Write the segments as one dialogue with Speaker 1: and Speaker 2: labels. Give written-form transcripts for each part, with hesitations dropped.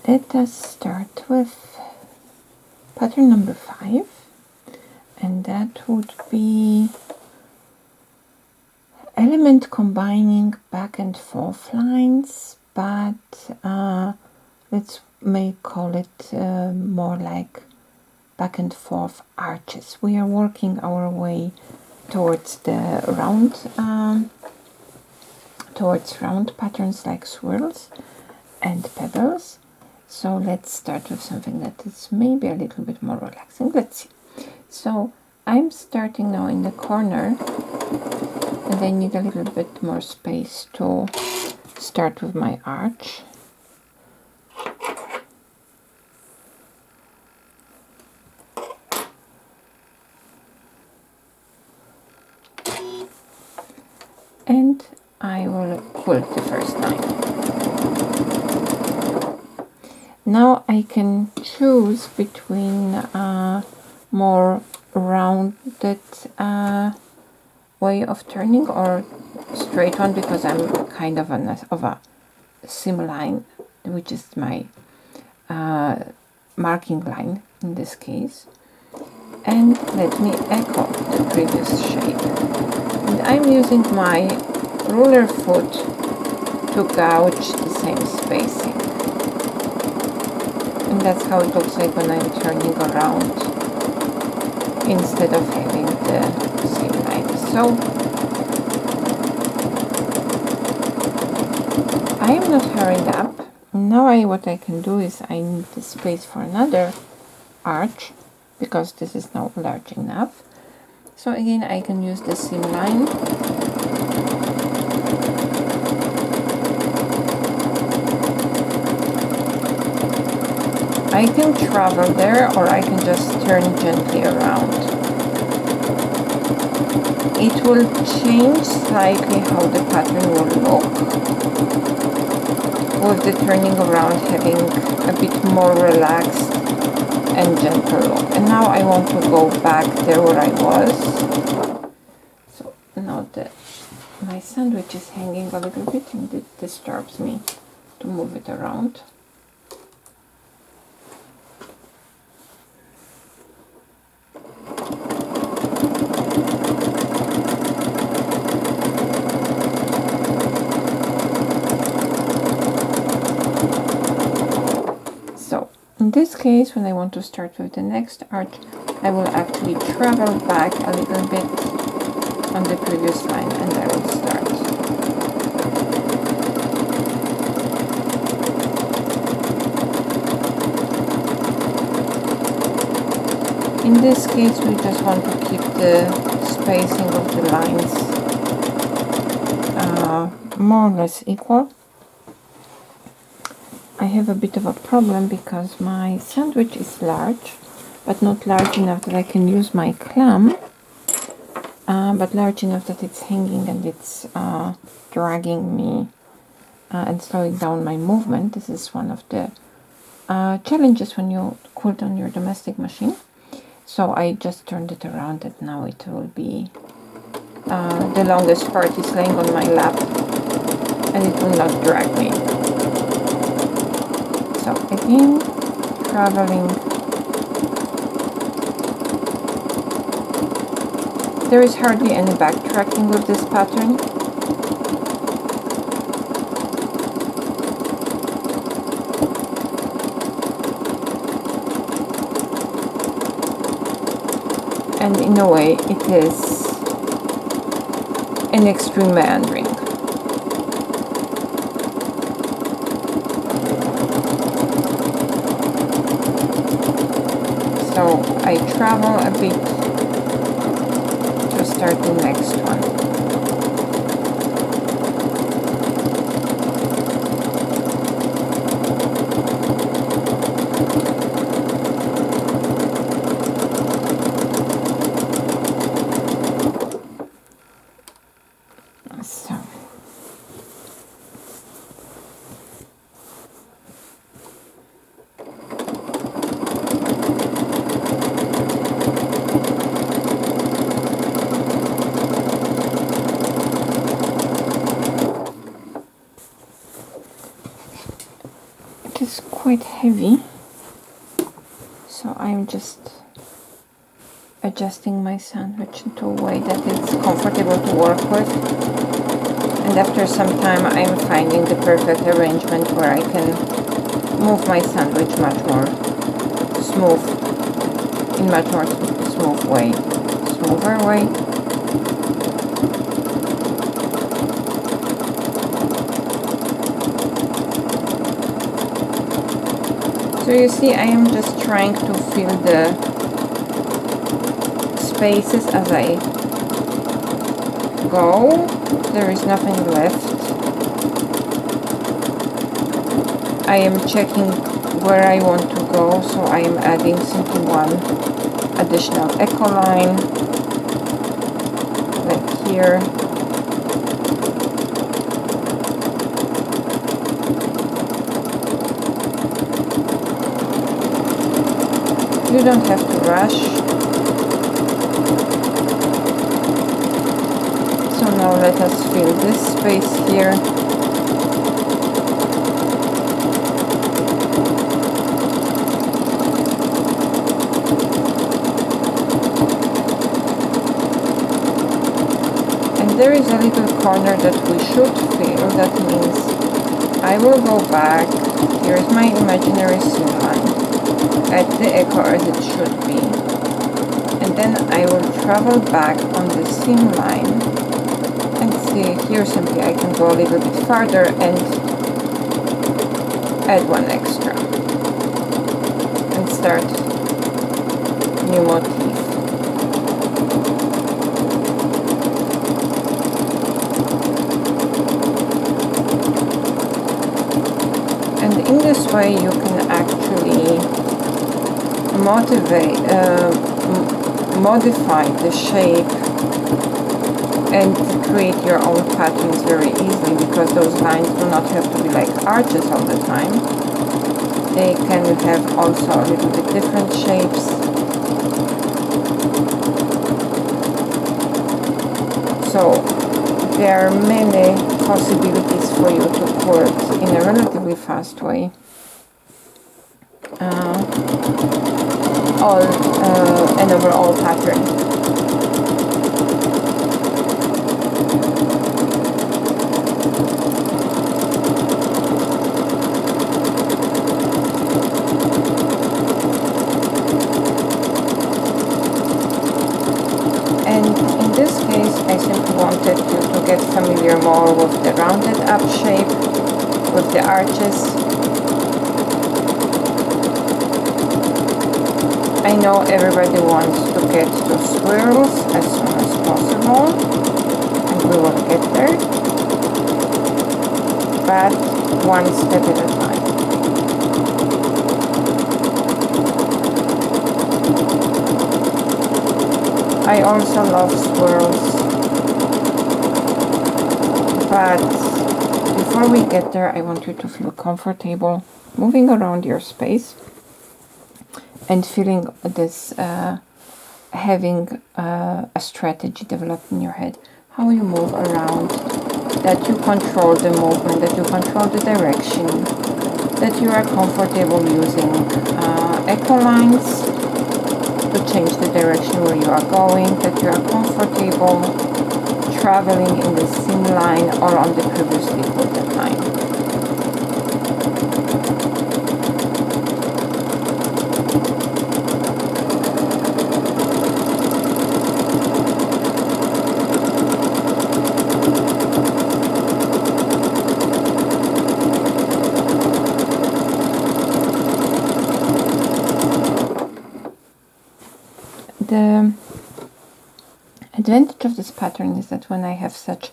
Speaker 1: let us start with pattern number 5, and that would be element combining back and forth lines, but may call it more like back and forth arches. We are working our way towards the round patterns like swirls and pebbles. So let's start with something that is maybe a little bit more relaxing. Let's see. So I'm starting now in the corner, and I need a little bit more space to start with my arch. And I will quilt the first line. Now I can choose between more rounded way of turning or straight one, because I'm kind of a seam line, which is my marking line in this case. And let me echo the previous shape. And I'm using my ruler foot to gouge the same spacing. And that's how it looks like when I'm turning around instead of having the seam line. So I am not hurrying up. Now what I can do is I need the space for another arch, because this is now large enough. So again, I can use the seam line. I can travel there, or I can just turn gently around. It will change slightly how the pattern will look, with the turning around having a bit more relaxed and gentle look. And now I want to go back there where I was. So now my sandwich is hanging a little bit, and it disturbs me to move it around. In this case, when I want to start with the next arch, I will actually travel back a little bit on the previous line, and I will start. In this case, we just want to keep the spacing of the lines more or less equal. I have a bit of a problem because my sandwich is large, but not large enough that I can use my clamp, but large enough that it's hanging and it's dragging me and slowing down my movement. This is one of the challenges when you quilt on your domestic machine. So I just turned it around, and now it will be the longest part is laying on my lap, and it will not drag me. So again, traveling. There is hardly any backtracking with this pattern. And in a way, it is an extreme meandering. So I travel a bit to start the next one. quite heavy, so I'm just adjusting my sandwich into a way that it's comfortable to work with. And after some time I'm finding the perfect arrangement where I can move my sandwich much more smooth, in much more smoother way. So you see, I am just trying to fill the spaces as I go. There is nothing left. I am checking where I want to go, so I am adding simply one additional echo line, like here. You don't have to rush. So now let us fill this space here. And there is a little corner that we should fill. That means I will go back. Here is my imaginary seam line. Add the echo as it should be, and then I will travel back on the seam line and see here simply I can go a little bit farther and add one extra and start new motif. And in this way you can actually modify the shape and create your own patterns very easily, because those lines do not have to be like arches all the time. They can have also a little bit different shapes. So there are many possibilities for you to quilt in a relatively fast way. An overall pattern. And in this case I simply wanted to get familiar more with the rounded up shape, with the arches. I know everybody wants to get to swirls as soon as possible, and we will get there, but one step at a time. I also love swirls, but before we get there I want you to feel comfortable moving around your space and feeling this, having a strategy developed in your head. How you move around, that you control the movement, that you control the direction, that you are comfortable using echo lines to change the direction where you are going, that you are comfortable traveling in the seam line or on the previously quilted line. The advantage of this pattern is that when I have such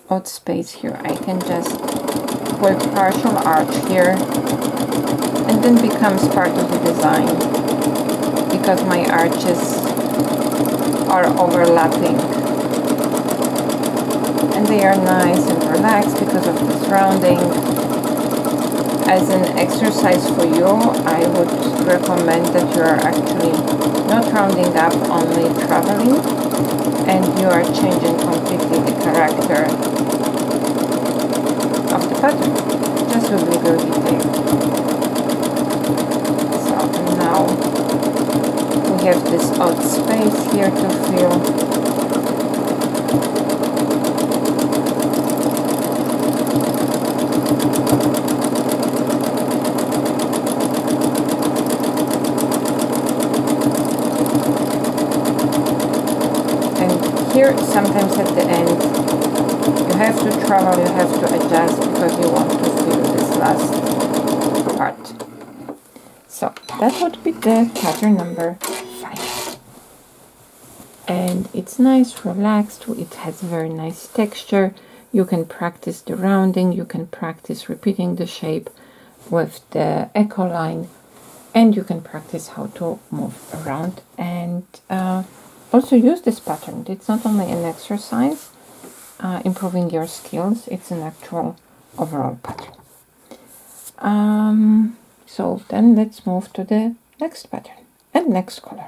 Speaker 1: odd space here, I can just quilt partial arch here, and then becomes part of the design because my arches are overlapping and they are nice and relaxed because of this rounding. As an exercise for you, I would recommend that you are actually not rounding up, only traveling, and you are changing completely the character of the pattern, just with little detail. have this odd space here to fill. Here, sometimes at the end, you have to travel, you have to adjust because you want to fill this last part. So that would be the pattern number 5. And it's nice, relaxed, it has very nice texture. You can practice the rounding, you can practice repeating the shape with the echo line, and you can practice how to move around and also use this pattern. It's not only an exercise improving your skills, it's an actual overall pattern. So then let's move to the next pattern and next color.